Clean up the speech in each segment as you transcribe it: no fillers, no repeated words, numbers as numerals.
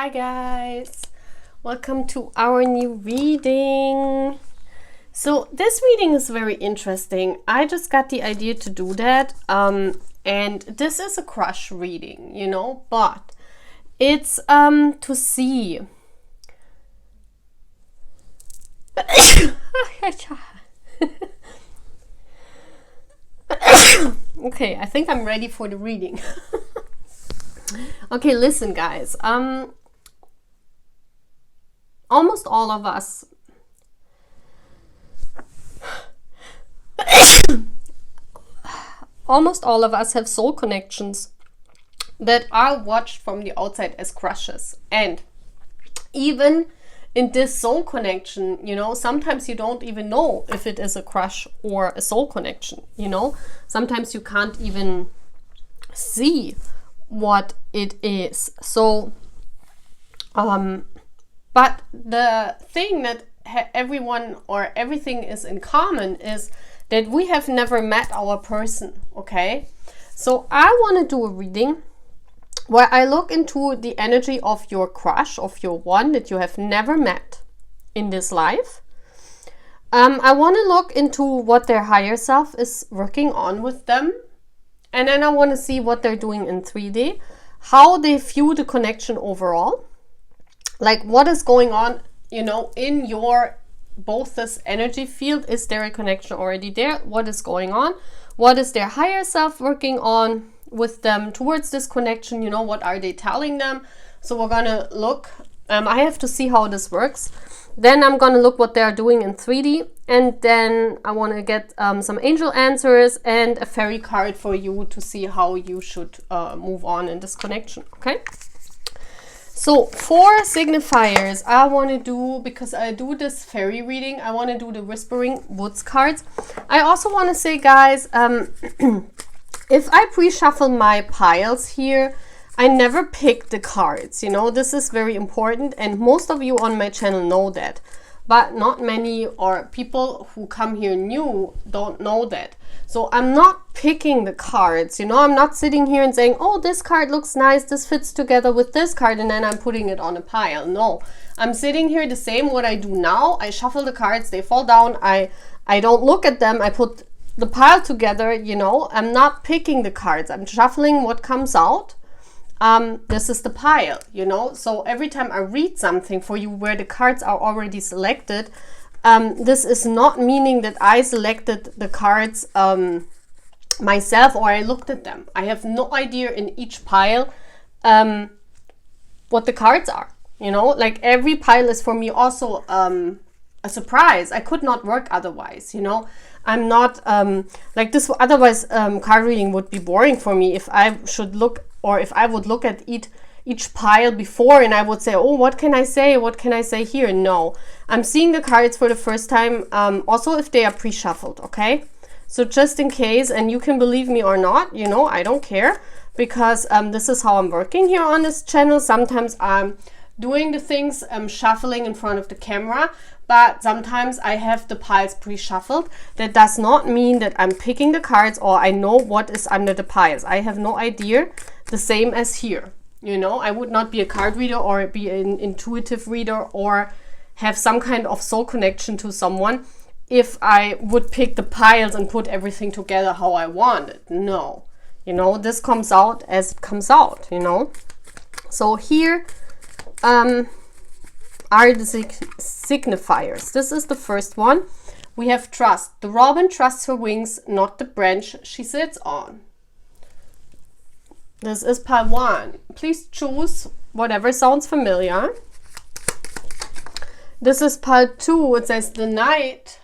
Hi guys, welcome to our new reading. So this reading is very interesting. I just got the idea to do that, and this is a crush reading, you know, but it's to see. Okay, I think I'm ready for the reading. Okay, listen guys, almost all of us have soul connections that are watched from the outside as crushes. And even in this soul connection, you know, sometimes you don't even know if it is a crush or a soul connection, you know. Sometimes you can't even see what it is. So but the thing that everyone or everything is in common is that we have never met our person. Okay, so I want to do a reading where I look into the energy of your crush, of your one that you have never met in this life. I want to look into what their higher self is working on with them. And then I want to see what they're doing in 3D, how they view the connection overall, like what is going on, you know, in your both this energy field. Is there a connection already there? What is going on? What is their higher self working on with them towards this connection? You know, what are they telling them? So we're gonna look. I have to see how this works. Then I'm gonna look what they are doing in 3D, and then I want to get some angel answers and a fairy card for you to see how you should move on in this connection. Okay, so for signifiers, I want to do, because I do this fairy reading, I want to do the Whispering Woods cards. I also want to say, guys, if I pre-shuffle my piles here, I never pick the cards, you know. This is very important, and most of you on my channel know that, but not many, or people who come here new don't know that. So I'm not picking the cards, you know. I'm not sitting here and saying, oh, this card looks nice, this fits together with this card, and then I'm putting it on a pile. No, I'm sitting here the same what I do now. I shuffle the cards, they fall down, I don't look at them, I put the pile together, you know. I'm not picking the cards, I'm shuffling what comes out. This is the pile, you know. So every time I read something for you where the cards are already selected, this is not meaning that I selected the cards myself or I looked at them. I have no idea in each pile what the cards are, you know. Like every pile is for me also a surprise. I could not work otherwise, you know. I'm not like this, otherwise card reading would be boring for me if I should look, or if I would look at each pile before and I would say, oh, what can I say? What can I say here? No, I'm seeing the cards for the first time, also if they are pre-shuffled, okay? So just in case, and you can believe me or not, you know, I don't care, because this is how I'm working here on this channel. Sometimes I'm doing the things, shuffling in front of the camera, but sometimes I have the piles pre-shuffled. That does not mean that I'm picking the cards or I know what is under the piles. I have no idea. The same as here, you know. I would not be a card reader or be an intuitive reader or have some kind of soul connection to someone if I would pick the piles and put everything together how I want it. No, you know, this comes out as it comes out, you know. So here are the signifiers. This is the first one. We have trust. The robin trusts her wings, not the branch she sits on. This is pile 1. Please choose whatever sounds familiar. This is pile 2. It says the night.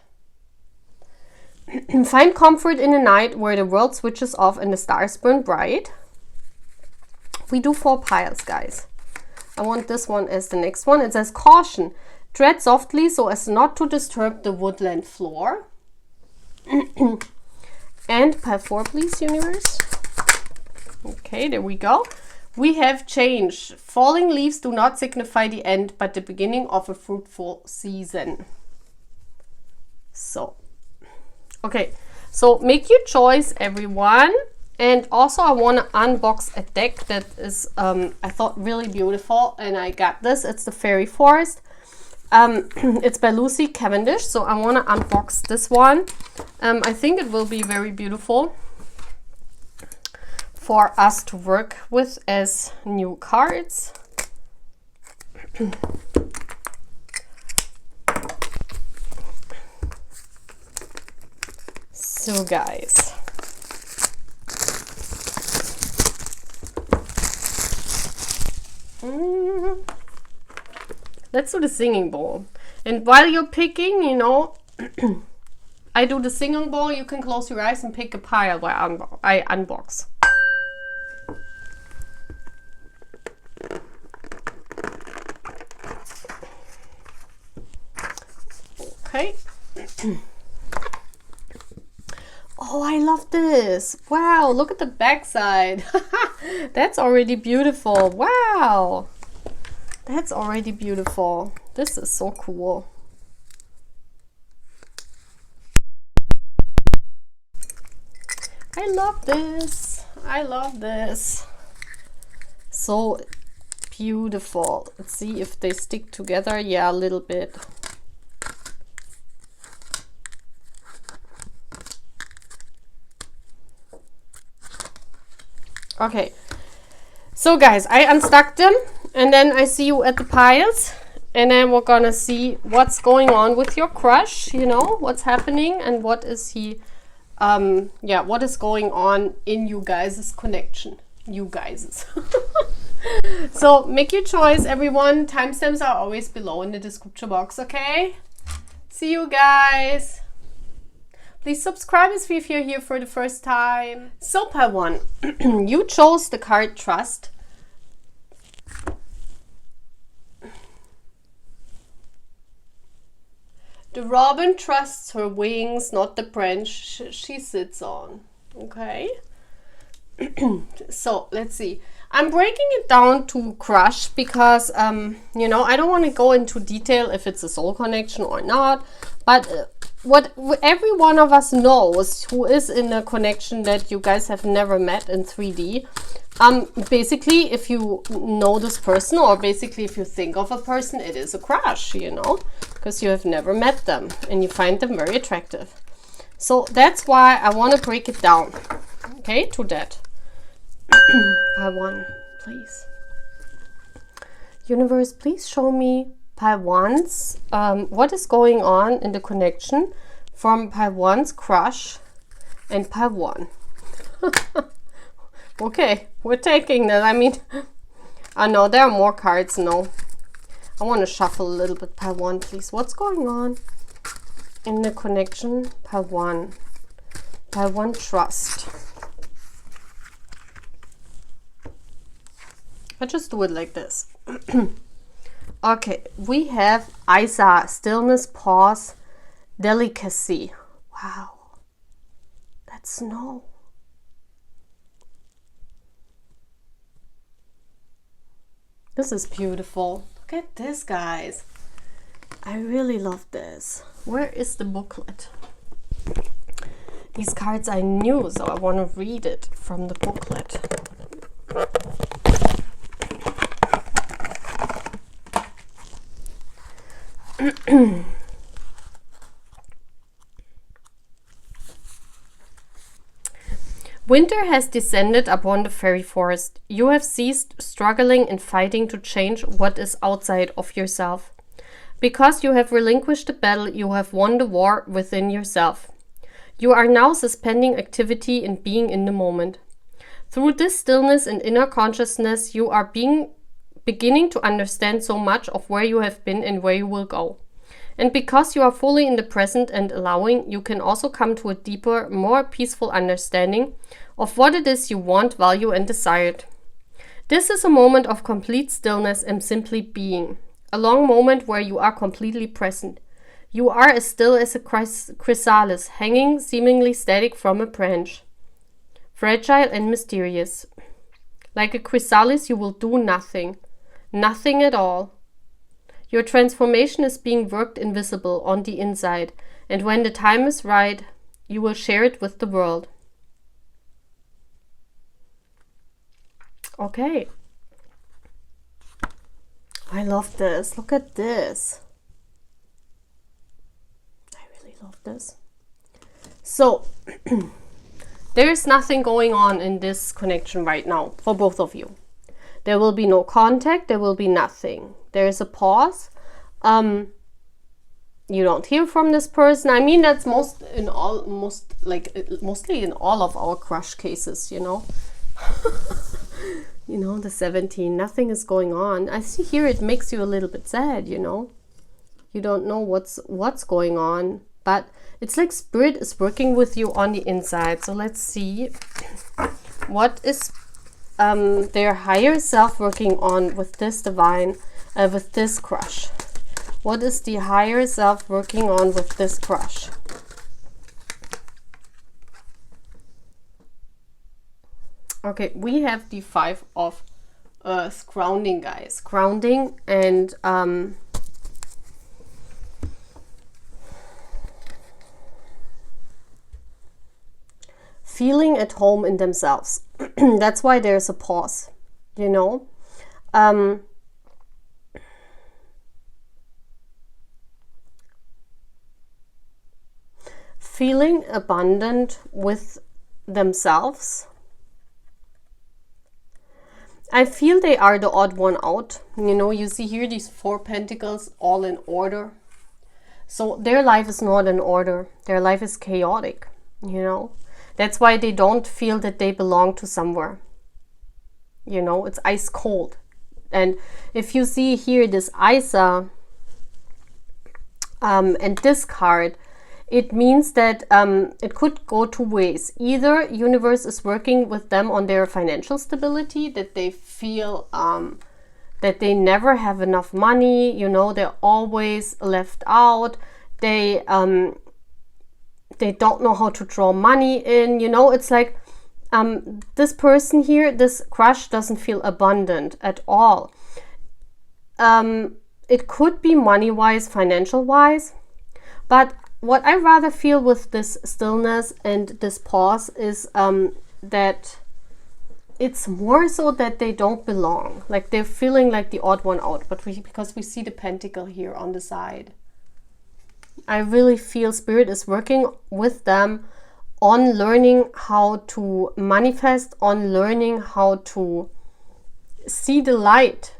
Find comfort in a night where the world switches off and the stars burn bright. We do 4 piles, guys. I want this one as the next one. It says caution. Tread softly so as not to disturb the woodland floor. And pile 4, please, universe. Okay, there we go. We have change. Falling leaves do not signify the end, but the beginning of a fruitful season. So, okay. So make your choice, everyone. And also I want to unbox a deck that is, I thought, really beautiful. And I got this. It's the Fairy Forest. It's by Lucy Cavendish. So I want to unbox this one. I think it will be very beautiful for us to work with as new cards. So guys, let's do the singing bowl. And while you're picking, you know, I do the singing bowl, you can close your eyes and pick a pile while I unbox. Okay. Oh, I love this. Wow, look at the back side. That's already beautiful. Wow. That's already beautiful. This is so cool. I love this. I love this. So beautiful. Let's see if they stick together. Yeah, a little bit. Okay, so guys, I unstuck them and then I see you at the piles, and then we're gonna see what's going on with your crush, you know, what's happening and what is he, yeah, what is going on in you guys' connection. You guys. So make your choice, everyone. Timestamps are always below in the description box, okay? See you guys. Please subscribe if you're here for the first time. So pile 1, you chose the card Trust. The robin trusts her wings, not the branch she sits on. Okay. So let's see. I'm breaking it down to crush because, you know, I don't want to go into detail if it's a soul connection or not. But what every one of us knows who is in a connection that you guys have never met in 3D. Basically, if you know this person, or basically if you think of a person, it is a crush, you know, because you have never met them and you find them very attractive. So that's why I want to break it down, okay, to that. Pile 1, please. Universe, please show me pile 1's, what is going on in the connection from pile 1's crush and pile 1. Okay, we're taking that. I mean, I know there are more cards. No, I want to shuffle a little bit. Pile 1, please. What's going on in the connection? Pile 1. Pile 1, trust. I just do it like this. Okay, we have Isa, stillness, pause, delicacy. Wow, that's snow. This is beautiful. Look at this, guys. I really love this. Where is the booklet? These cards I knew, so I want to read it from the booklet. Winter has descended upon the fairy forest. You have ceased struggling and fighting to change what is outside of yourself. Because you have relinquished the battle, you have won the war within yourself. You are now suspending activity and being in the moment. Through this stillness and inner consciousness, you are beginning to understand so much of where you have been and where you will go. And because you are fully in the present and allowing, you can also come to a deeper, more peaceful understanding of what it is you want, value, and desired. This is a moment of complete stillness and simply being. A long moment where you are completely present. You are as still as a chrysalis, hanging seemingly static from a branch. Fragile and mysterious. Like a chrysalis, you will do nothing. Nothing at all. Your transformation is being worked invisible on the inside, and when the time is right, you will share it with the world. Okay. I love this. Look at this. I really love this. So, there's nothing going on in this connection right now for both of you. There will be no contact. There will be nothing. There is a pause. You don't hear from this person. I mean, that's mostly in all of our crush cases, you know. You know, the 17, nothing is going on. I see here it makes you a little bit sad, you know. You don't know what's going on, but it's like Spirit is working with you on the inside. So let's see, what is their higher self working on with this divine, with this crush? What is the higher self working on with this crush? Okay, we have the 5 of Earth, grounding, guys. Grounding and feeling at home in themselves. That's why there's a pause, you know. Feeling abundant with themselves. I feel they are the odd one out. You know, you see here these 4 pentacles all in order. So their life is not in order. Their life is chaotic, you know. That's why they don't feel that they belong to somewhere. You know, it's ice cold. And if you see here this Isa and this card, it means that it could go 2 ways. Either universe is working with them on their financial stability, that they feel that they never have enough money, you know, they're always left out. They don't know how to draw money in, you know. It's like this person here, this crush doesn't feel abundant at all. It could be money-wise, financial-wise, but what I rather feel with this stillness and this pause is that it's more so that they don't belong. Like they're feeling like the odd one out, but because we see the pentacle here on the side. I really feel Spirit is working with them on learning how to manifest, on learning how to see the light.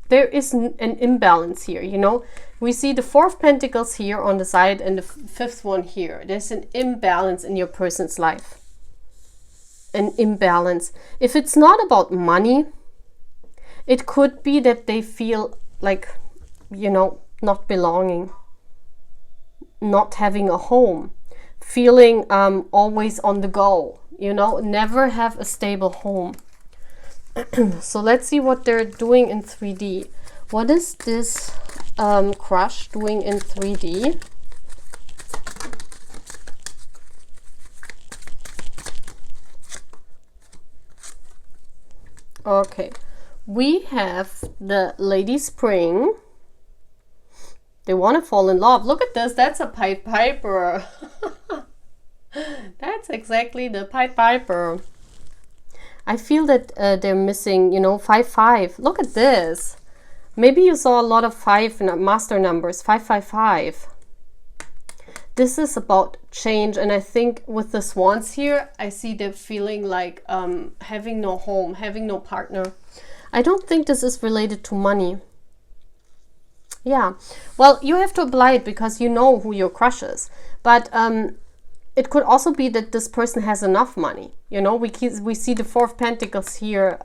There is an imbalance here, you know. We see the 4 of Pentacles here on the side and the 5th one here. There's an imbalance in your person's life. An imbalance. If it's not about money, it could be that they feel like, you know, not belonging, not having a home, feeling always on the go, you know, never have a stable home. So let's see what they're doing in 3D. What is this crush doing in 3D? Okay, we have the Lady Spring. They want to fall in love. Look at this. That's a Pied Piper. That's exactly the Pied Piper. I feel that they're missing, you know, 5-5. Look at this. Maybe you saw a lot of 5 master numbers, 555. This is about change, and I think with the swans here, I see them feeling like having no home, having no partner. I don't think this is related to money. Yeah, well, you have to apply it because you know who your crush is. But it could also be that this person has enough money. You know, we see the 4 of Pentacles here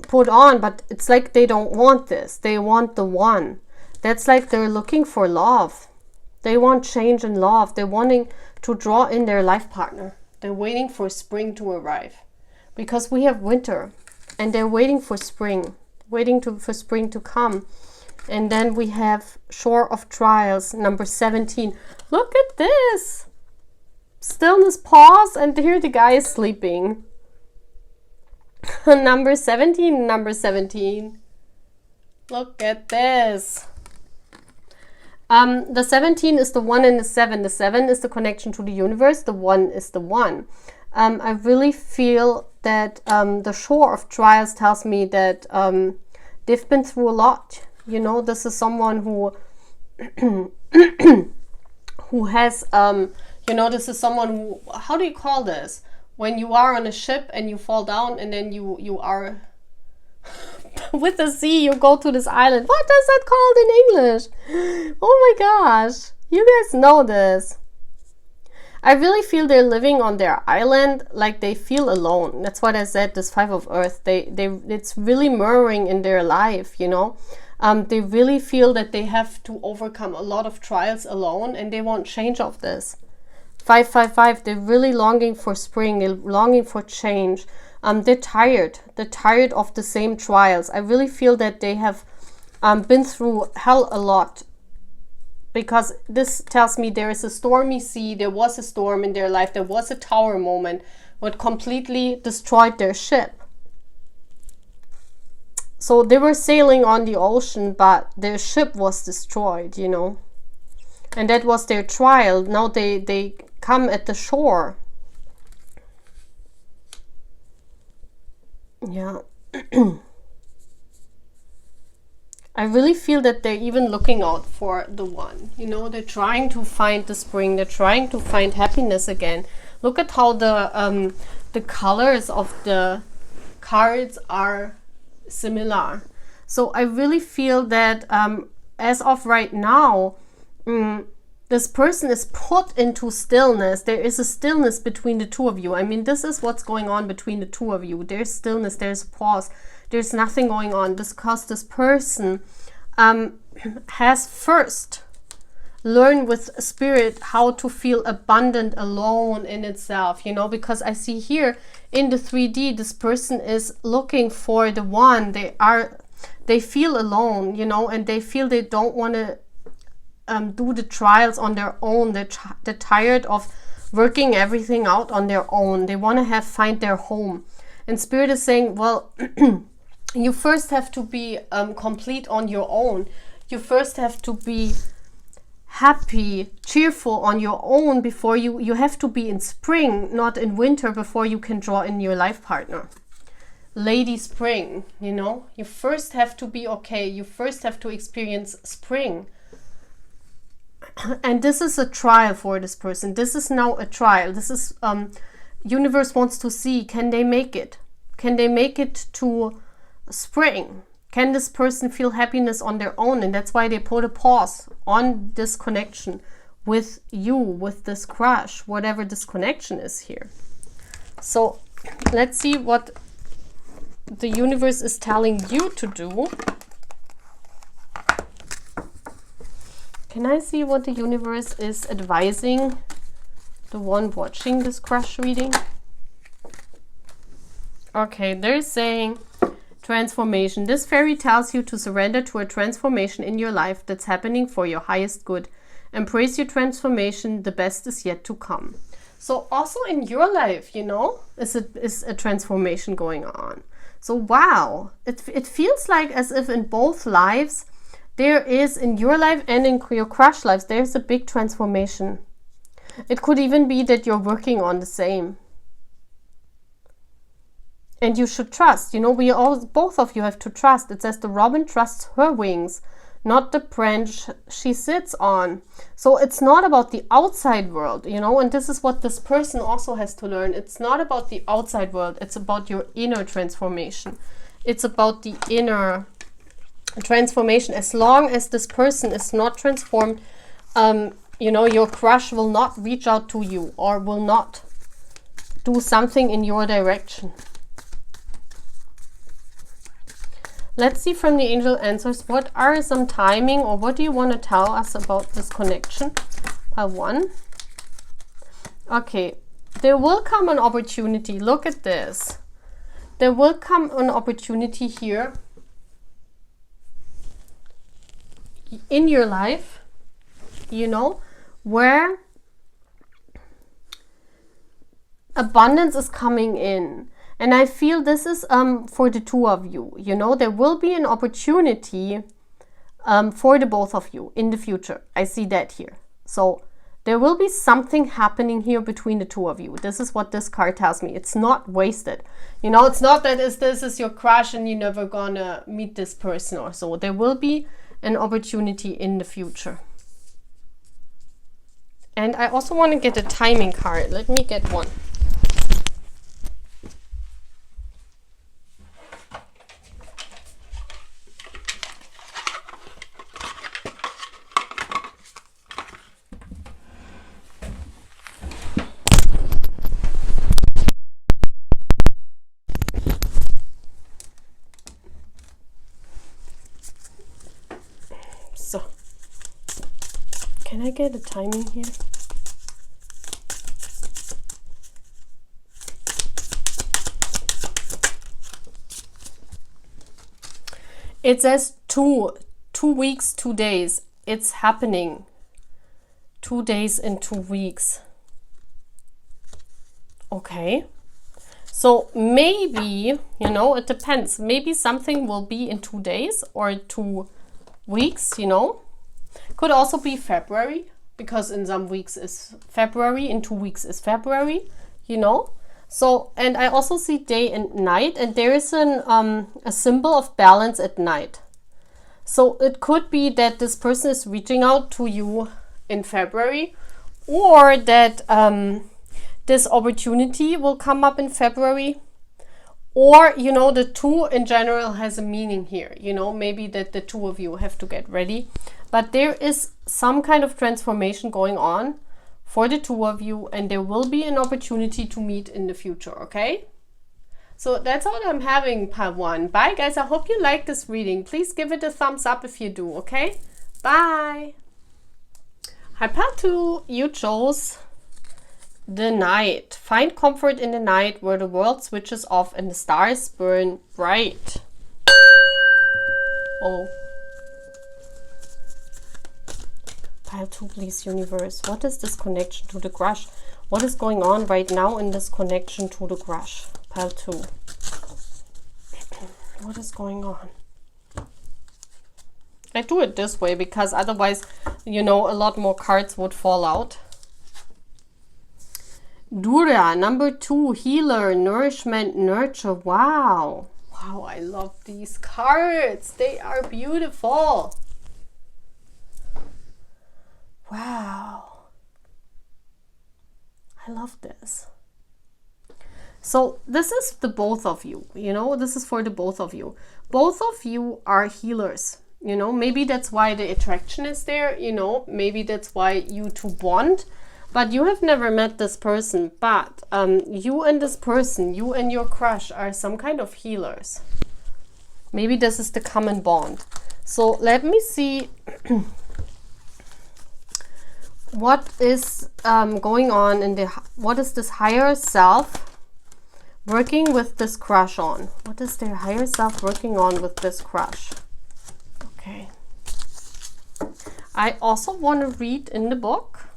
put on, but it's like they don't want this. They want the one. That's like they're looking for love. They want change in love. They're wanting to draw in their life partner. They're waiting for spring to arrive. Because we have winter and they're waiting for spring. For spring to come. And then we have Shore of Trials, number 17. Look at this. Stillness, pause, and here the guy is sleeping. Number 17, number 17. Look at this. The 17 is the 1 and the 7. The 7 is the connection to the universe. The 1 is the 1. I really feel that the shore of trials tells me that they've been through a lot. You know, this is someone who who has, you know, this is someone who, how do you call this? When you are on a ship and you fall down and then you are with the sea, you go to this island. What is that called in English? Oh my gosh, you guys know this. I really feel they're living on their island, like they feel alone. That's what I said, this Five of Earth. It's really mirroring in their life, you know. They really feel that they have to overcome a lot of trials alone, and they want change of this. 555, they're really longing for spring, they're longing for change. They're tired of the same trials. I really feel that they have been through hell a lot, because this tells me there is a stormy sea, there was a storm in their life, there was a tower moment what completely destroyed their ship. So they were sailing on the ocean, but their ship was destroyed, you know. And that was their trial. Now they come at the shore. Yeah. I really feel that they're even looking out for the one. You know, they're trying to find the spring. They're trying to find happiness again. Look at how the colors of the cards are similar. So I really feel that as of right now, this person is put into stillness. There is a stillness between the two of you. I mean, this is what's going on between the two of you. There's stillness, there's a pause. There's nothing going on, because this person has first learned with spirit how to feel abundant alone in itself, you know, because I see here in the 3D, this person is looking for the one. They feel alone, you know, and they feel they don't want to do the trials on their own. They're tired of working everything out on their own. They want to find their home. And spirit is saying, well, you first have to be complete on your own. You first have to be happy, cheerful on your own before you have to be in spring, not in winter, before you can draw in your life partner. Lady Spring, you know, you first have to be okay. You first have to experience spring. And this is a trial for this person. This is now a trial. This is universe wants to see, can they make it? Can they make it to spring? Can this person feel happiness on their own? And that's why they put a pause on this connection with you, with this crush, whatever this connection is here. So let's see what the universe is telling you to do. Can I see what the universe is advising the one watching this crush reading? Okay, they're saying transformation. This fairy tells you to surrender to a transformation in your life that's happening for your highest good. Embrace your transformation. The best is yet to come. So also in your life, you know, is a transformation going on. So wow, it feels like as if in both lives, there is, in your life and in your crush lives, there's a big transformation. It could even be that you're working on the same. And you should trust. You know, both of you have to trust. It says the robin trusts her wings, not the branch she sits on. So it's not about the outside world, you know, and this is what this person also has to learn. It's not about the outside world. It's about your inner transformation. It's about the inner transformation. As long as this person is not transformed, you know, your crush will not reach out to you or will not do something in your direction. Let's see from the angel answers, what are some timing, or what do you want to tell us about this connection? Pile 1. Okay, there will come an opportunity. Look at this. There will come an opportunity here in your life, you know, where abundance is coming in. And I feel this is for the two of you, you know, there will be an opportunity for the both of you in the future. I see that here. So There will be something happening here between the two of you. This is what this card tells me. It's not wasted. You know, it's not that this is your crush and you're never gonna meet this person or so. There will be an opportunity in the future. And I also want to get a timing card. Let me get one. So, can I get a timing here? It says 2 weeks, 2 days. It's happening. 2 days and 2 weeks. Okay. So maybe, you know, it depends. Maybe something will be in 2 days or 2 weeks, you know. Could also be February, because in some weeks is February, in 2 weeks is February, you know. So, and I also see day and night, and there is a symbol of balance at night. So it could be that this person is reaching out to you in February, or that this opportunity will come up in February, or, you know, the 2 in general has a meaning here, you know, maybe that the 2 of you have to get ready. But there is some kind of transformation going on for the 2 of you, and there will be an opportunity to meet in the future, okay? So that's all I'm having, pile 1. Bye, guys. I hope you like this reading. Please give it a thumbs up if you do, okay? Bye. Hi, pile 2. You chose the night. Find comfort in the night where the world switches off and the stars burn bright. Oh. Pile 2, please, universe. What is this connection to the crush? What is going on right now in this connection to the crush? Pile 2. What is going on? I do it this way because otherwise, you know, a lot more cards would fall out. Dura, number 2, healer, nourishment, nurture. Wow. Wow, I love these cards. They are beautiful. Wow. I love this. So this is the both of you, you know, this is for the both of you. Both of you are healers, you know, maybe that's why the attraction is there, you know, maybe that's why you two bond, but you have never met this person. But you and this person, you and your crush are some kind of healers. Maybe this is the common bond. So let me see what is going on in the, what is this higher self working with this crush on? What is their higher self working on with this crush? Okay. I also want to read in the book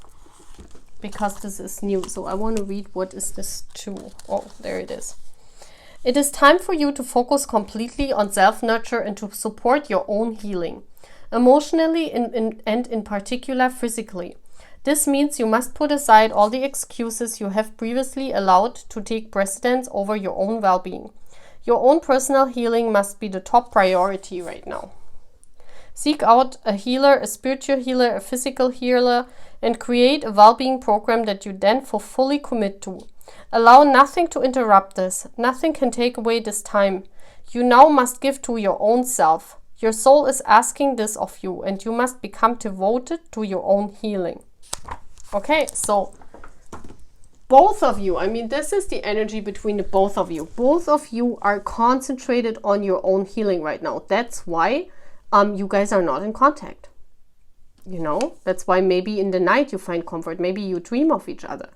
because this is new. So I want to read what is this too. Oh, there it is. It is time for you to focus completely on self-nurture and to support your own healing, emotionally and in particular physically. This means you must put aside all the excuses you have previously allowed to take precedence over your own well-being. Your own personal healing must be the top priority right now. Seek out a healer, a spiritual healer, a physical healer, and create a well-being program that you then fully commit to. Allow nothing to interrupt this. Nothing can take away this time. You now must give to your own self. Your soul is asking this of you, and you must become devoted to your own healing. Okay, so both of you, I mean, this is the energy between the both of you. Both of you are concentrated on your own healing right now. That's why you guys are not in contact. You know, that's why maybe in the night you find comfort. Maybe you dream of each other.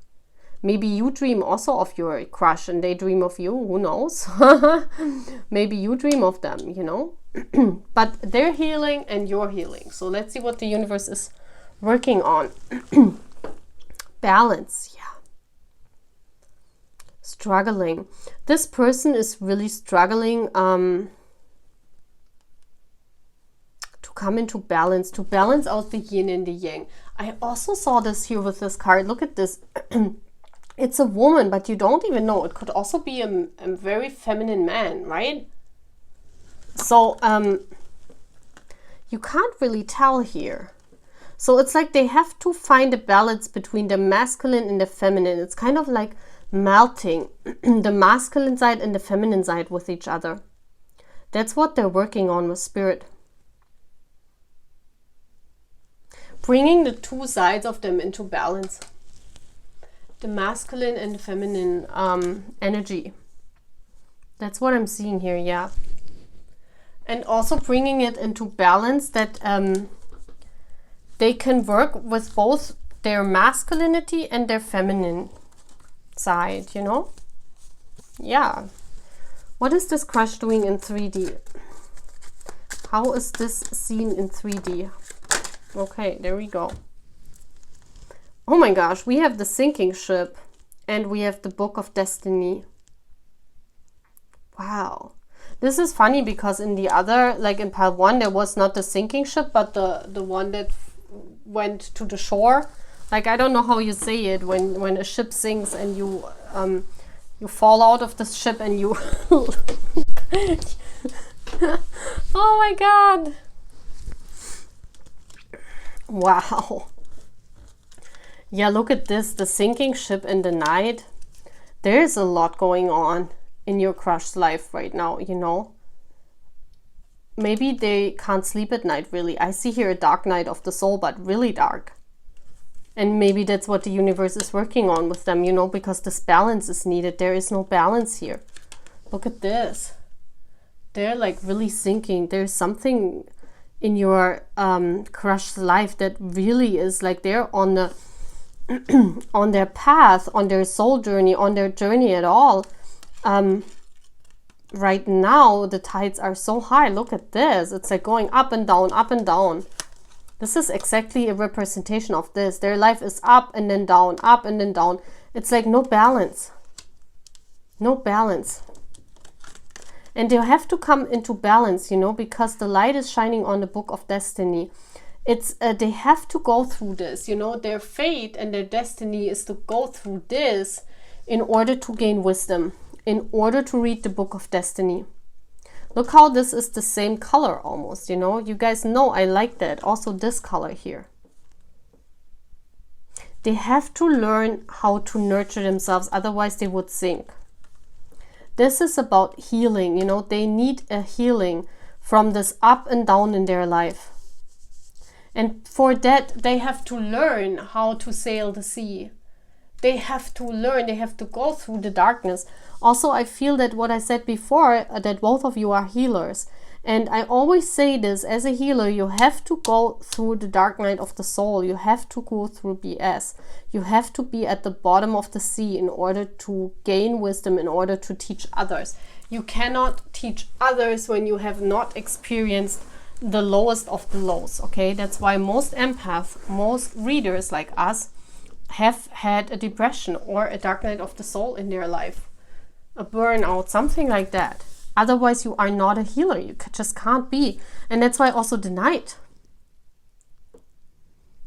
Maybe you dream also of your crush and they dream of you. Who knows? Maybe you dream of them, you know. But they're healing and you're healing. So let's see what the universe is working on. Balance, yeah. Struggling. This person is really struggling to come into balance, to balance out the yin and the yang. I also saw this here with this card. Look at this. It's a woman, but you don't even know. It could also be a very feminine man, right? So you can't really tell here. So it's like they have to find a balance between the masculine and the feminine. It's kind of like melting the masculine side and the feminine side with each other. That's what they're working on with spirit. Bringing the two sides of them into balance. The masculine and the feminine energy. That's what I'm seeing here, yeah. And also bringing it into balance that they can work with both their masculinity and their feminine side, you know? Yeah. What is this crush doing in 3D? How is this seen in 3D? Okay, there we go. Oh my gosh, we have the sinking ship and we have the Book of Destiny. Wow. This is funny because in the other, like in part 1, there was not the sinking ship, but the one that went to the shore. Like, I don't know how you say it when a ship sinks and you fall out of the ship and you oh my god. Wow. Yeah, look at this, the sinking ship in the night. There's a lot going on in your crush's life right now, you know. Maybe they can't sleep at night, really. I see here a dark night of the soul, but really dark. And maybe that's what the universe is working on with them, you know, because this balance is needed. There is no balance here. Look at this. They're like really sinking. There's something in your crush's life that really is like they're on the on their path, on their soul journey, on their journey at all. Right now the tides are so high. Look at this. It's like going up and down, up and down. This is exactly a representation of this. Their life is up and then down, up and then down. It's like no balance. No balance. And they have to come into balance, you know, because the light is shining on the Book of Destiny. It's they have to go through this, you know. Their fate and their destiny is to go through this in order to gain wisdom, in order to read the Book of Destiny. Look how this is the same color almost, you know. You guys know I like that. Also this color here. They have to learn how to nurture themselves, otherwise they would sink. This is about healing, you know. They need a healing from this up and down in their life. And for that, they have to learn how to sail the sea. They have to learn, they have to go through the darkness. Also, I feel that what I said before, that both of you are healers. And I always say this, as a healer, you have to go through the dark night of the soul. You have to go through BS. You have to be at the bottom of the sea in order to gain wisdom, in order to teach others. You cannot teach others when you have not experienced the lowest of the lows, okay? That's why most empaths, most readers like us, have had a depression or a dark night of the soul in their life. A burnout, something like that. Otherwise, you are not a healer. You just can't be. And that's why also the night.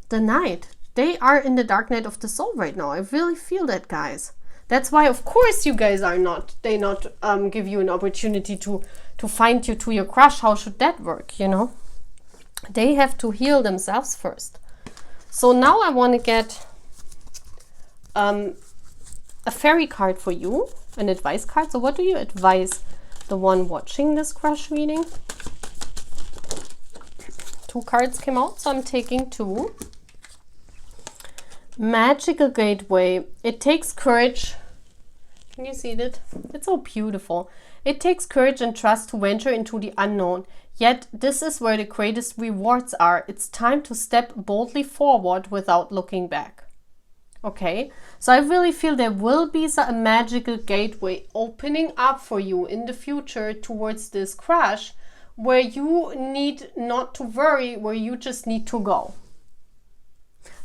The night. They are in the dark night of the soul right now. I really feel that, guys. That's why, of course, you guys are not. They not give you an opportunity to find you to your crush. How should that work, you know? They have to heal themselves first. So now I want to get a fairy card for you. An advice card. So what do you advise the one watching this crush reading? 2 cards came out, so I'm taking 2. Magical Gateway. It takes courage. Can you see that? It's so beautiful. It takes courage and trust to venture into the unknown. Yet this is where the greatest rewards are. It's time to step boldly forward without looking back. Okay, so I really feel there will be a magical gateway opening up for you in the future towards this crush, where you need not to worry, where you just need to go.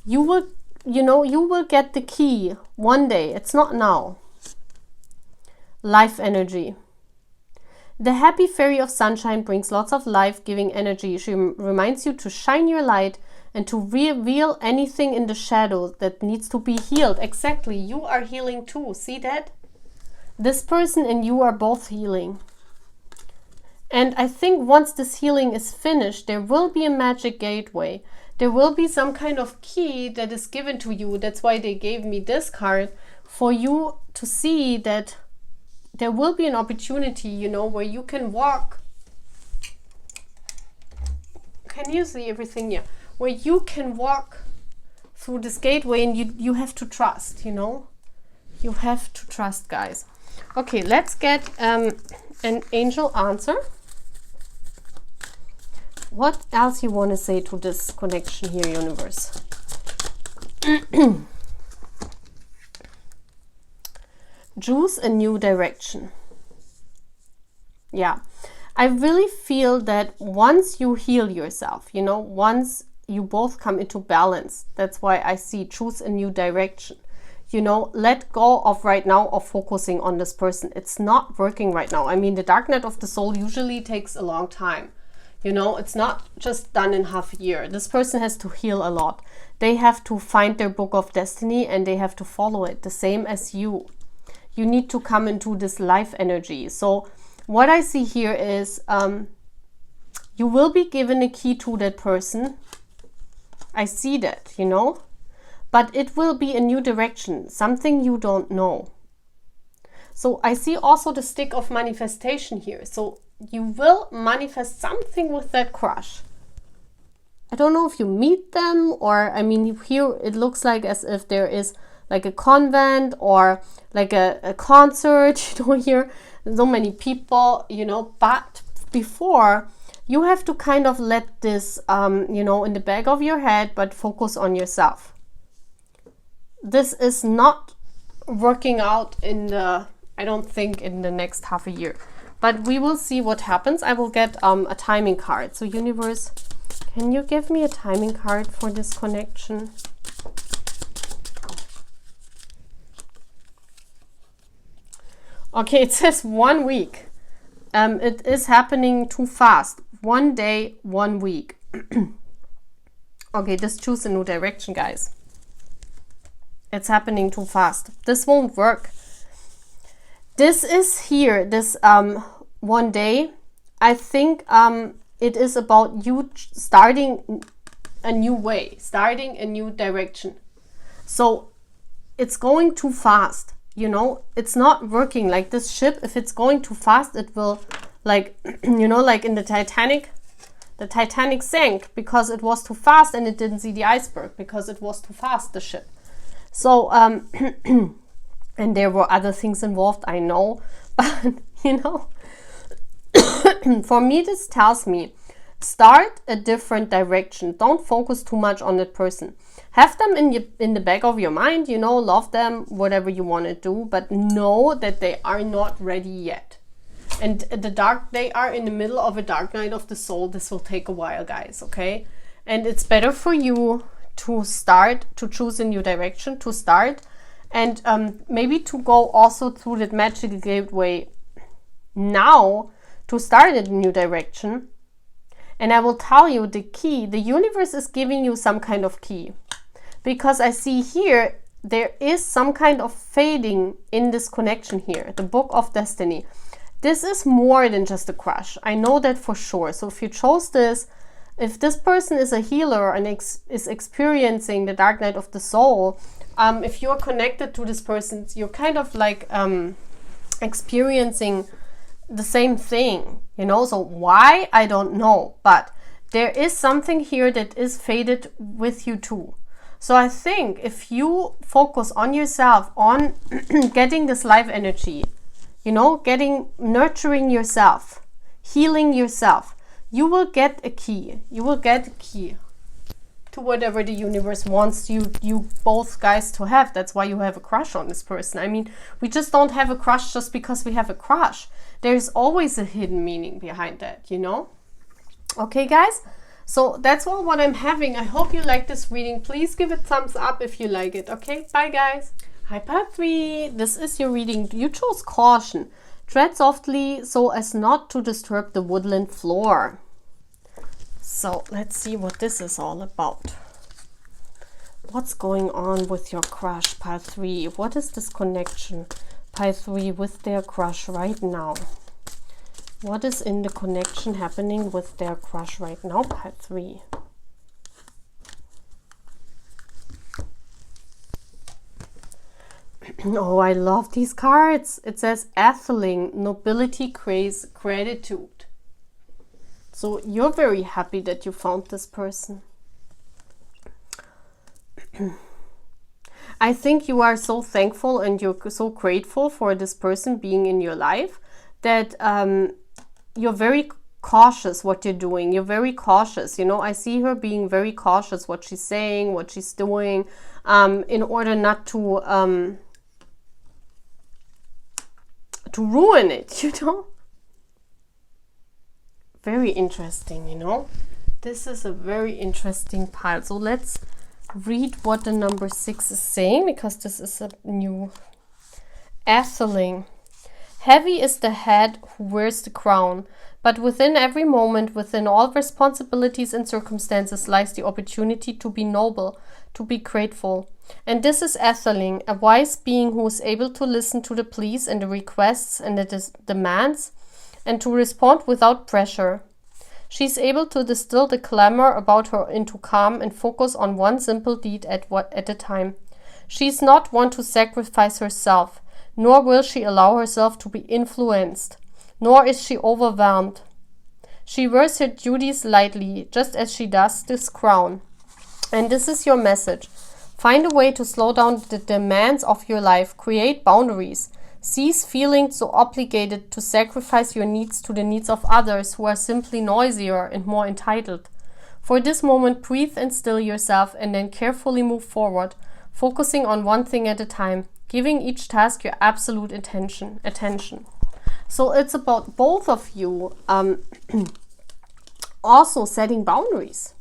You will, you know, you will get the key one day. It's not now. Life energy. The happy fairy of sunshine brings lots of life-giving energy. She reminds you to shine your light and to reveal anything in the shadows that needs to be healed. Exactly, you are healing too. See that? This person and you are both healing. And I think once this healing is finished, there will be a magic gateway. There will be some kind of key that is given to you. That's why they gave me this card, for you to see that there will be an opportunity, you know, where you can walk. Can you see everything here? Where you can walk through this gateway, and you have to trust, you know? You have to trust, guys. Okay, let's get an angel answer. What else you want to say to this connection here, universe? Choose a new direction. Yeah, I really feel that once you heal yourself, you know, once you both come into balance, that's why I see choose a new direction. You know, let go of right now of focusing on this person. It's not working right now. I mean, the dark night of the soul usually takes a long time. You know, it's not just done in half a year. This person has to heal a lot. They have to find their book of destiny and they have to follow it, the same as you. You need to come into this life energy. So what I see here is you will be given a key to that person. I see that, you know, but it will be a new direction, something you don't know. So I see also the stick of manifestation here. So you will manifest something with that crush. I don't know if you meet them, or I mean, here it looks like as if there is like a convent or like a concert, you know, here so many people, you know, but before you have to kind of let this you know, in the back of your head, but focus on yourself. This is not working out in the, I don't think, in the next half a year. But we will see what happens. I will get a timing card. So universe, can you give me a timing card for this connection? Okay, it says 1 week. It is happening too fast. 1 day, 1 week. Okay, just choose a new direction, guys. It's happening too fast. This won't work. This is here, this 1 day. I think it is about you starting a new way, starting a new direction. So it's going too fast, you know, it's not working. Like this ship, if it's going too fast, it will, like, you know, like in the Titanic sank because it was too fast, and it didn't see the iceberg because it was too fast, the ship. So and there were other things involved, I know, but you know, for me this tells me start a different direction. Don't focus too much on that person. Have them in the back of your mind, you know, love them, whatever you want to do, but know that they are not ready yet. And they are in the middle of a dark night of the soul. This will take a while, guys, okay? And it's better for you to start, to choose a new direction, to start, and maybe to go also through that magical gateway now, to start a new direction. And I will tell you the key, the universe is giving you some kind of key, because I see here there is some kind of fading in this connection here, the book of destiny. This is more than just a crush. I know that for sure. So if you chose this, if this person is a healer and is experiencing the dark night of the soul, if you're connected to this person, you're kind of like experiencing the same thing, you know. So why, I don't know, but there is something here that is faded with you too. So I think if you focus on yourself, on getting this life energy, you know, nurturing yourself, healing yourself, you will get a key. You will get a key to whatever the universe wants you both guys to have. That's why you have a crush on this person. I mean, we just don't have a crush just because we have a crush. There's always a hidden meaning behind that, you know? Okay, guys? So that's all what I'm having. I hope you like this reading. Please give it thumbs up if you like it. Okay, bye, guys. Hi, part 3. This is your reading. You chose caution. Tread softly so as not to disturb the woodland floor. So let's see what this is all about. What's going on with your crush, pile 3? What is this connection, pile 3, with their crush right now? What is in the connection happening with their crush right now, pile 3? Oh, I love these cards. It says atheling, nobility, grace, gratitude. So you're very happy that you found this person. I think you are so thankful and you're so grateful for this person being in your life that you're very cautious what you're doing. You're very cautious. You know, I see her being very cautious what she's saying, what she's doing, in order not to ruin it, you know. Very interesting, you know. This is a very interesting pile. So let's read what the number 6 is saying, because this is a new atheling. Heavy is the head who wears the crown, but within every moment, within all responsibilities and circumstances, lies the opportunity to be noble, to be grateful. And this is atheling, a wise being who is able to listen to the pleas and the requests and the demands, and to respond without pressure. She is able to distill the clamor about her into calm and focus on one simple deed at a time. She is not one to sacrifice herself, nor will she allow herself to be influenced, nor is she overwhelmed. She wears her duties lightly, just as she does this crown. And this is your message. Find a way to slow down the demands of your life, create boundaries. Cease feeling so obligated to sacrifice your needs to the needs of others who are simply noisier and more entitled. For this moment, breathe and still yourself and then carefully move forward, focusing on one thing at a time, giving each task your absolute attention. So it's about both of you also setting boundaries.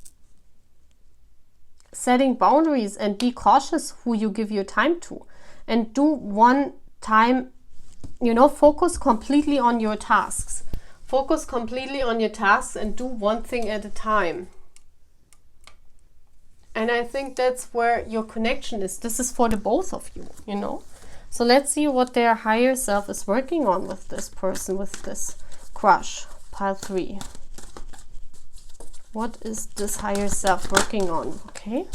Setting boundaries and be cautious who you give your time to. And do one time, you know, focus completely on your tasks. Focus completely on your tasks and do one thing at a time. And I think that's where your connection is. This is for the both of you, you know. So let's see what their higher self is working on with this person, with this crush, pile 3. What is this higher self working on? Okay.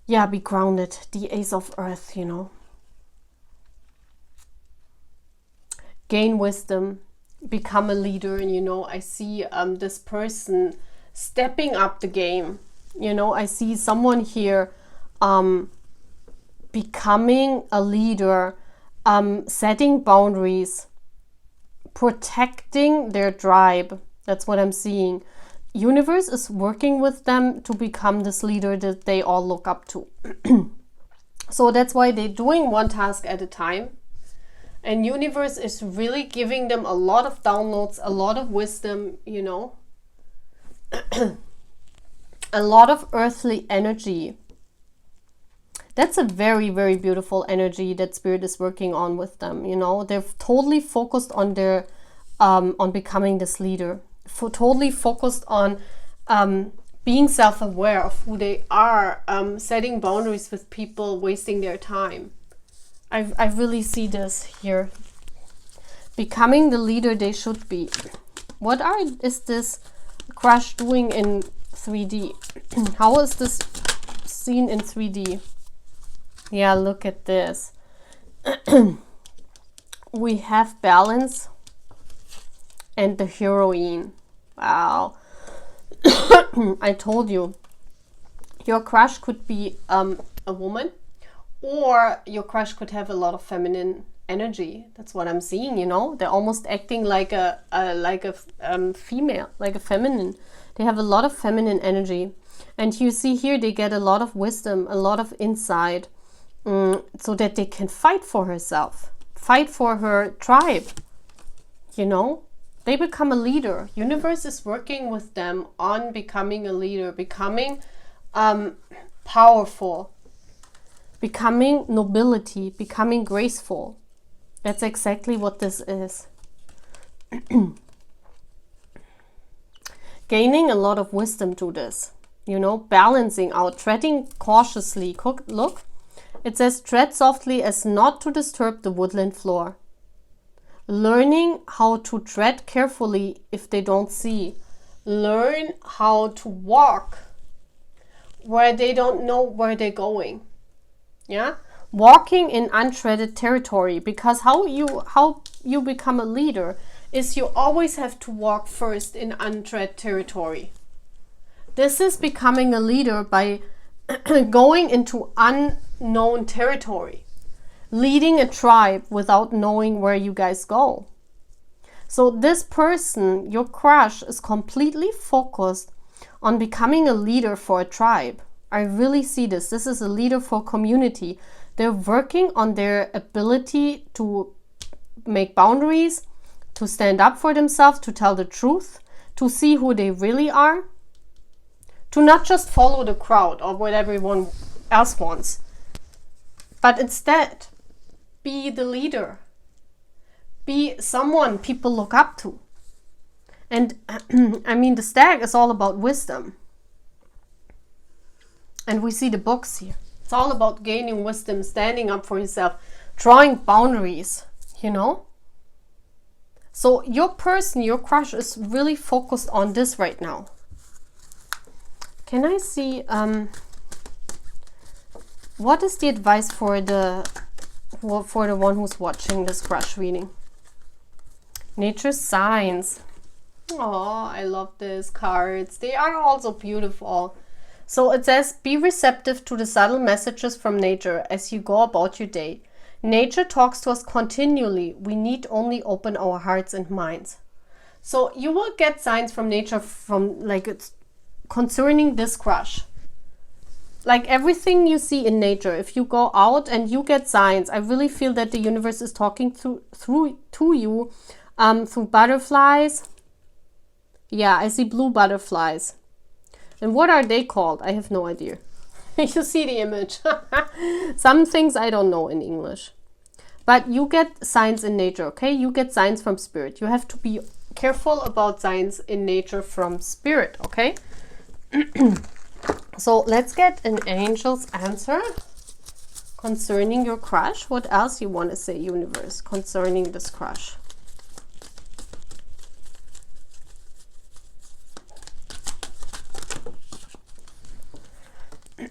Yeah, be grounded. The Ace of Earth, you know. Gain wisdom. Become a leader. And, you know, I see this person stepping up the game. You know, I see someone here becoming a leader, setting boundaries, protecting their tribe. That's what I'm seeing. Universe is working with them to become this leader that they all look up to. So that's why they're doing one task at a time. And universe is really giving them a lot of downloads, a lot of wisdom, you know. A lot of earthly energy. That's a very, very beautiful energy that Spirit is working on with them, you know. They're totally focused on their, on becoming this leader. Totally focused on being self-aware of who they are, setting boundaries with people, wasting their time. I really see this here. Becoming the leader they should be. What is this crush doing in 3D? How is this seen in 3D? Yeah, look at this. We have balance and the heroine. Wow. I told you. Your crush could be a woman, or your crush could have a lot of feminine energy. That's what I'm seeing, you know. They're almost acting like a female, like a feminine. They have a lot of feminine energy. And you see here they get a lot of wisdom, a lot of insight, so that they can fight for herself, fight for her tribe, you know. They become a leader. Universe is working with them on becoming a leader, becoming powerful, becoming nobility, becoming graceful. That's exactly what this is. gaining a lot of wisdom to this. You know, balancing out, treading cautiously. Look, it says tread softly as not to disturb the woodland floor. Learning how to tread carefully if they don't see. Learn how to walk where they don't know where they're going. Yeah, walking in untreaded territory, because how you become a leader is you always have to walk first in untread territory. This is becoming a leader by going into unknown territory, leading a tribe without knowing where you guys go. So this person, your crush, is completely focused on becoming a leader for a tribe. I really see this. This is a leader for community. They're working on their ability to make boundaries, to stand up for themselves, to tell the truth, to see who they really are, to not just follow the crowd or what everyone else wants, but instead be the leader. Be someone people look up to. And I mean, the stag is all about wisdom. And we see the books here. It's all about gaining wisdom, standing up for yourself, drawing boundaries, you know? So your person, your crush, is really focused on this right now. Can I see, what is the advice for the one who's watching this crush reading? Nature signs. Oh, I love these cards. They are also beautiful. So it says, be receptive to the subtle messages from nature as you go about your day. Nature talks to us continually. We need only open our hearts and minds. So you will get signs from nature from it's concerning this crush. Like everything you see in nature, if you go out and you get signs, I really feel that the universe is talking to you through butterflies. Yeah, I see blue butterflies. And what are they called? I have no idea. You see the image. Some things I don't know in English. But you get signs in nature, okay? You get signs from spirit. You have to be careful about signs in nature from spirit, okay? So let's get an angel's answer concerning your crush. What else you want to say, universe, concerning this crush?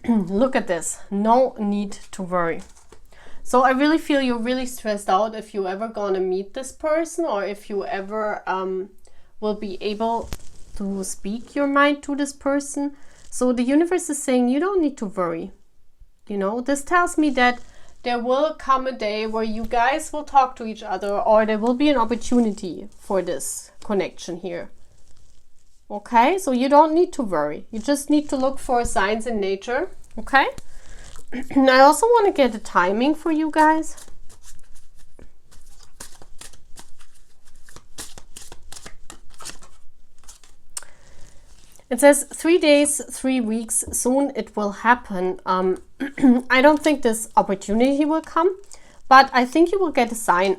Look at this. No need to worry. So I really feel you're really stressed out if you ever gonna meet this person, or if you ever will be able to speak your mind to this person. So the universe is saying you don't need to worry. You know, this tells me that there will come a day where you guys will talk to each other, or there will be an opportunity for this connection here. Okay, so you don't need to worry. You just need to look for signs in nature. Okay. I also want to get a timing for you guys. It says 3 days, 3 weeks, soon it will happen. I don't think this opportunity will come, but I think you will get a sign.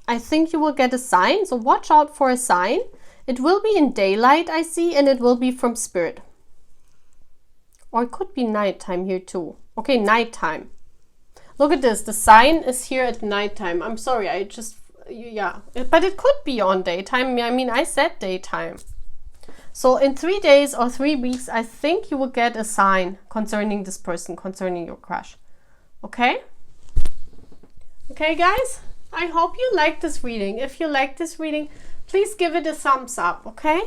I think you will get a sign, so watch out for a sign. It will be in daylight, I see, and it will be from spirit. Or it could be nighttime here too. Okay, nighttime. Look at this, the sign is here at nighttime. I'm sorry, yeah. But it could be on daytime. I mean, I said daytime. So in 3 days or 3 weeks, I think you will get a sign concerning this person, concerning your crush. Okay? Okay, guys? I hope you like this reading. If you like this reading, please give it a thumbs up, okay?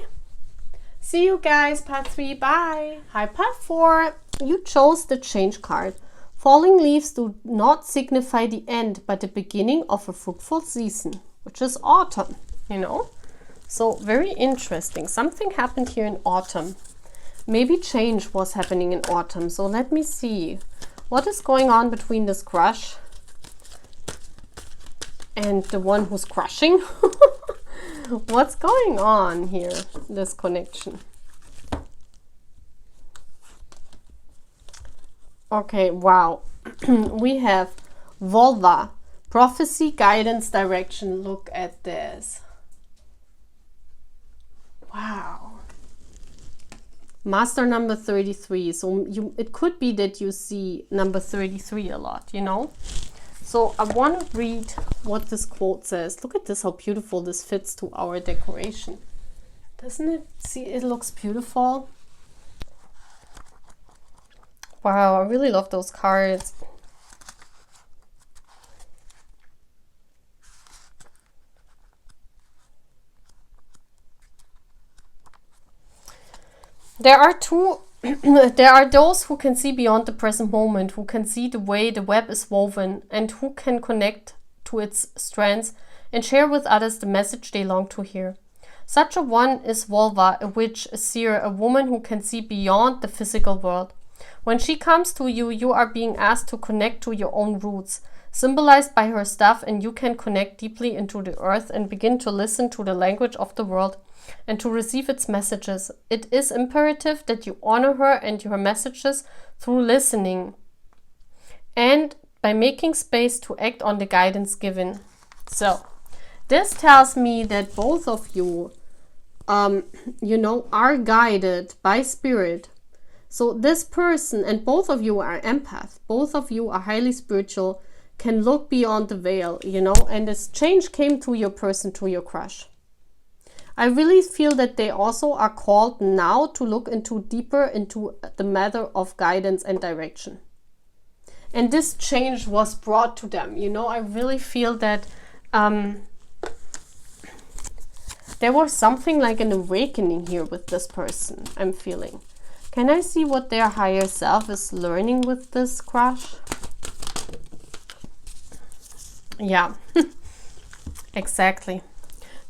See you guys, part 3. Bye. Hi, part 4. You chose the change card. Falling leaves do not signify the end, but the beginning of a fruitful season, which is autumn, you know? So very interesting. Something happened here in autumn. Maybe change was happening in autumn. So let me see. What is going on between this crush and the one who's crushing? What's going on here, this connection? Okay, wow. We have vulva, prophecy, guidance, direction. Look at this. Wow. Master number 33. So it could be that you see number 33 a lot, you know. So I want to read what this quote says. Look at this, how beautiful this fits to our decoration. Doesn't it? See, it looks beautiful. Wow, I really love those cards. There are those who can see beyond the present moment, who can see the way the web is woven, and who can connect to its strands and share with others the message they long to hear. Such a one is Volva, a witch, a seer, a woman who can see beyond the physical world. When she comes to you, you are being asked to connect to your own roots, symbolized by her staff, and you can connect deeply into the earth and begin to listen to the language of the world and to receive its messages. It is imperative that you honor her and her messages through listening and by making space to act on the guidance given. So this tells me that both of you, you know, are guided by spirit. So this person, and both of you are empath, both of you are highly spiritual, can look beyond the veil, you know, and this change came to your person, to your crush. I really feel that they also are called now to look deeper into the matter of guidance and direction. And this change was brought to them. You know, I really feel that there was something like an awakening here with this person, I'm feeling. Can I see what their higher self is learning with this crush? Yeah, exactly.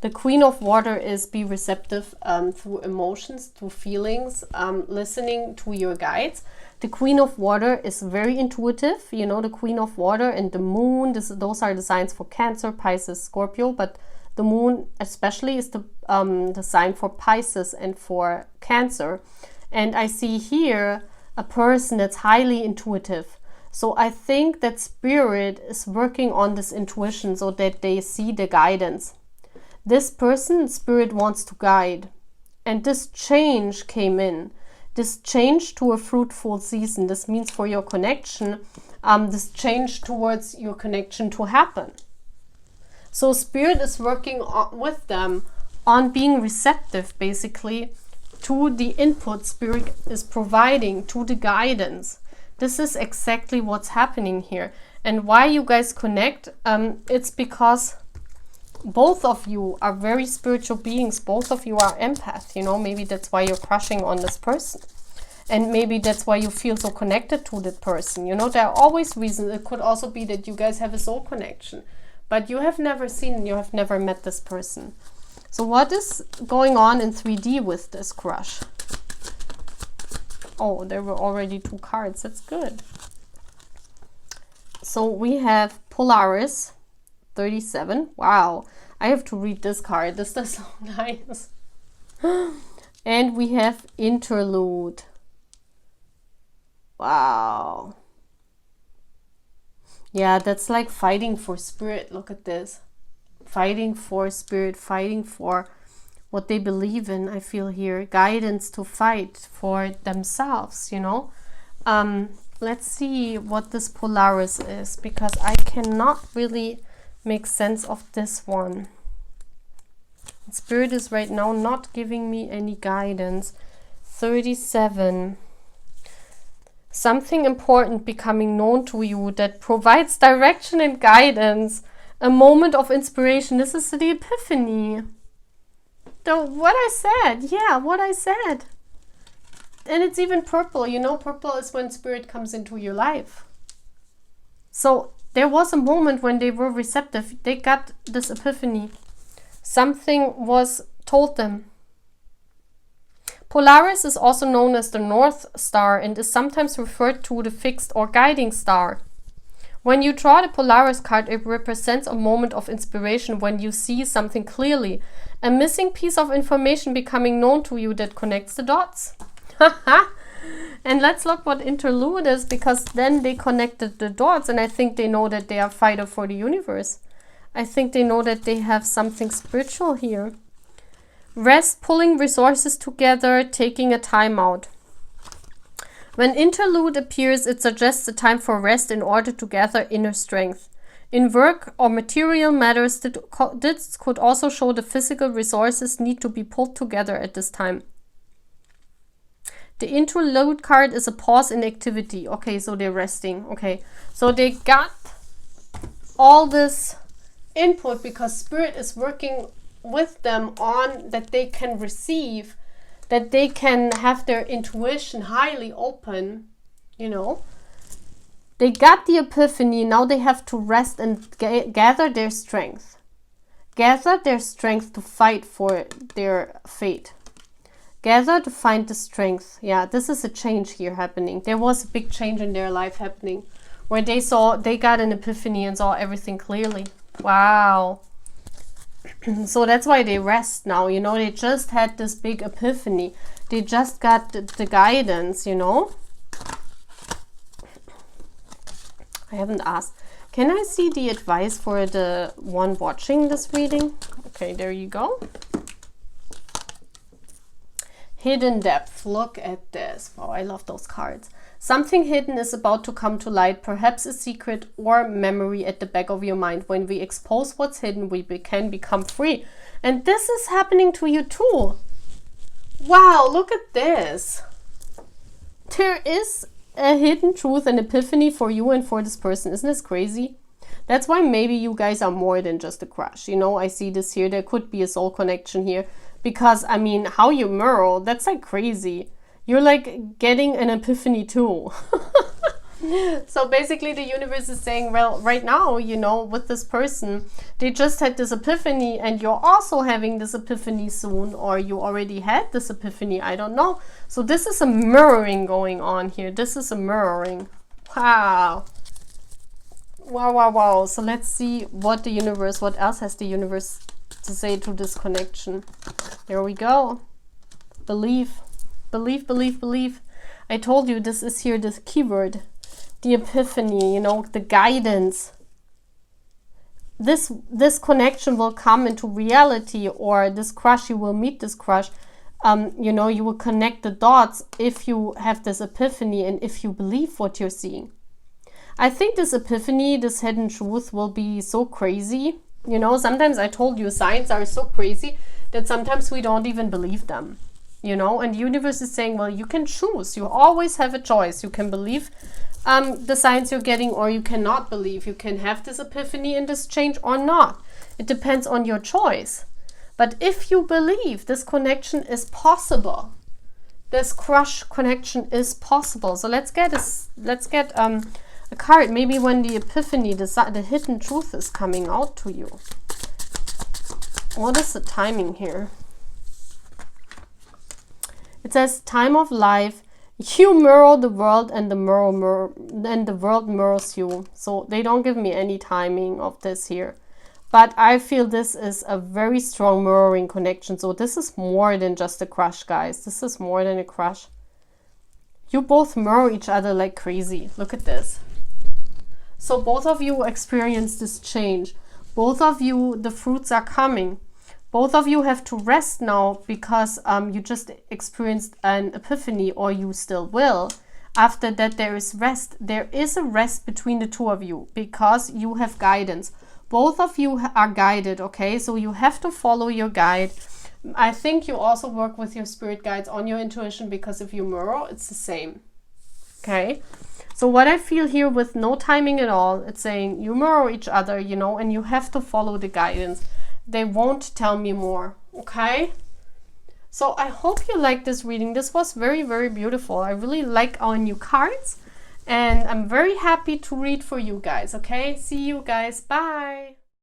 The Queen of Water is be receptive through emotions, through feelings, listening to your guides. The Queen of Water is very intuitive. You know, the Queen of Water and the Moon, those are the signs for Cancer, Pisces, Scorpio. But the Moon especially is the sign for Pisces and for Cancer. And I see here a person that's highly intuitive. So I think that spirit is working on this intuition so that they see the guidance. This person, spirit wants to guide. And this change came in. This change to a fruitful season. This means for your connection, this change towards your connection to happen. So spirit is working with them on being receptive, basically, to the input spirit is providing, to the guidance. This is exactly what's happening here. And why you guys connect, it's because both of you are very spiritual beings. Both of you are empath, you know. Maybe that's why you're crushing on this person. And maybe that's why you feel so connected to that person. You know, there are always reasons. It could also be that you guys have a soul connection. But you have never seen, you have never met this person. So what is going on in 3D with this crush? Oh, there were already 2 cards. That's good. So we have Polaris. 37. Wow, I have to read this card. This is so nice. And we have Interlude. Wow. Yeah, that's like fighting for spirit. Look at this. Fighting for spirit, fighting for what they believe in. I feel here guidance to fight for themselves, you know. Let's see what this Polaris is, because I cannot really make sense of this one. Spirit is right now not giving me any guidance. 37. Something important becoming known to you that provides direction and guidance. A moment of inspiration. This is the epiphany. What I said. Yeah, what I said. And it's even purple. You know, purple is when spirit comes into your life. So there was a moment when they were receptive. They got this epiphany. Something was told them. Polaris is also known as the North Star and is sometimes referred to the fixed or guiding star. When you draw the Polaris card, it represents a moment of inspiration when you see something clearly. A missing piece of information becoming known to you that connects the dots. And let's look what Interlude is, because then they connected the dots, and I think they know that they are fighter for the universe. I think they know that they have something spiritual here. Rest, pulling resources together, taking a time out. When interlude appears, it suggests a time for rest in order to gather inner strength. In work or material matters, this could also show the physical resources need to be pulled together at this time. The interlude card is a pause in activity. Okay, so they're resting. Okay, so they got all this input because Spirit is working with them on that they can receive, that they can have their intuition highly open, you know. They got the epiphany, now they have to rest and gather their strength. Gather their strength to fight for their fate. Gather to find the strength. Yeah, this is a change here happening. There was a big change in their life happening where they got an epiphany and saw everything clearly. Wow. So that's why they rest now, you know. They just had this big epiphany. They just got the guidance, you know. I haven't asked. Can I see the advice for the one watching this reading? Okay, there you go. Hidden depth. Look at this. Wow, I love those cards. Something hidden is about to come to light, perhaps a secret or memory at the back of your mind. When we expose what's hidden, we can become free. And this is happening to you too. Wow, look at this. There is a hidden truth and epiphany for you and for this person. Isn't this crazy? That's why maybe you guys are more than just a crush. You know, I see this here. There could be a soul connection here. Because, I mean, how you mirror, that's like crazy. You're like getting an epiphany too. So basically the universe is saying, well, right now, you know, with this person, they just had this epiphany and you're also having this epiphany soon, or you already had this epiphany, I don't know. So this is a mirroring going on here. This is a mirroring. Wow. Wow, wow, wow. So let's see what the universe, what else has the universe to say to this connection. There we go. Believe. Believe, believe, believe. I told you this is here the keyword. The epiphany, you know, the guidance. This connection will come into reality, or this crush, you will meet this crush. You know, you will connect the dots if you have this epiphany and if you believe what you're seeing. I think this epiphany, this hidden truth will be so crazy. You know, sometimes I told you signs are so crazy that sometimes we don't even believe them. You know, and the universe is saying, well, you can choose. You always have a choice. You can believe the signs you're getting, or you cannot believe. You can have this epiphany and this change or not. It depends on your choice. But if you believe this connection is possible, this crush connection is possible. So let's get a card. Maybe when the epiphany, the hidden truth is coming out to you. What is the timing here? It says time of life. You mirror the world and the world mirrors you. So they don't give me any timing of this here. But I feel this is a very strong mirroring connection. So this is more than just a crush, guys. This is more than a crush. You both mirror each other like crazy. Look at this. So both of you experience this change. Both of you, the fruits are coming. Both of you have to rest now because you just experienced an epiphany, or you still will. After that, there is rest. There is a rest between the two of you because you have guidance. Both of you are guided, okay? So you have to follow your guide. I think you also work with your spirit guides on your intuition, because if you mirror, it's the same, okay? So what I feel here with no timing at all, it's saying you mirror each other, you know, and you have to follow the guidance. They won't tell me more, okay? So I hope you like this reading. This was very, very beautiful. I really like our new cards, and I'm very happy to read for you guys, okay? See you guys. Bye.